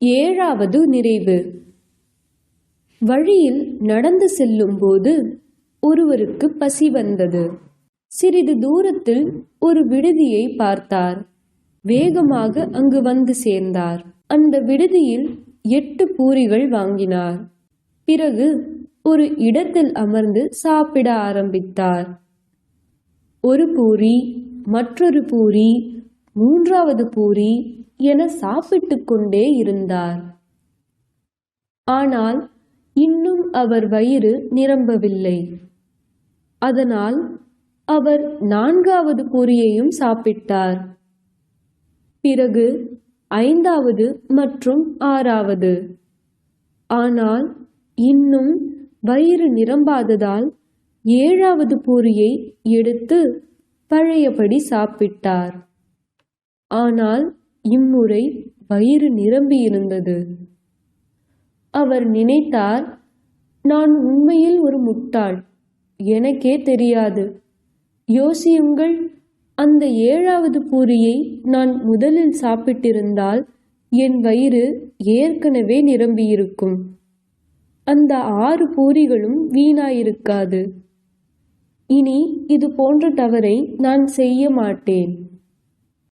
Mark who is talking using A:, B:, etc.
A: ஏழாவது நிறைவு. வழியில் நடந்து செல்லும்போது ஒருவருக்கு பசி வந்தது. சிறிது தூரத்தில் ஒரு விடுதியை பார்த்தார். வேகமாக அங்கு வந்து சேர்ந்தார். அந்த விடுதியில் 8 பூரிகள் வாங்கினார். பிறகு ஒரு இடத்தில் அமர்ந்து சாப்பிட ஆரம்பித்தார். ஒரு பூரி, மற்றொரு பூரி, 3வது பூரி என சாப்பிட்டுக் கொண்டே இருந்தார். ஆனால் இன்னும் அவர் வயிறு நிரம்பவில்லை. அதனால் அவர் 4வது பூரியையும் சாப்பிட்டார். பிறகு 5வது மற்றும் 6வது. ஆனால் இன்னும் வயிறு நிரம்பாததால் 7வது பூரியை எடுத்து பழையபடி சாப்பிட்டார். ஆனால் இம்முறை வயிறு நிரம்பியிருந்தது. அவர் நினைத்தார், நான் உண்மையில் ஒரு முட்டாள், எனக்கே தெரியாது. யோசியுங்கள், அந்த 7வது பூரியை நான் முதலில் சாப்பிட்டிருந்தால் என் வயிறு ஏற்கனவே நிரம்பியிருக்கும். அந்த 6 பூரிகளும் வீணாயிருக்காது. இனி இது போன்ற தவறை நான் செய்ய மாட்டேன்.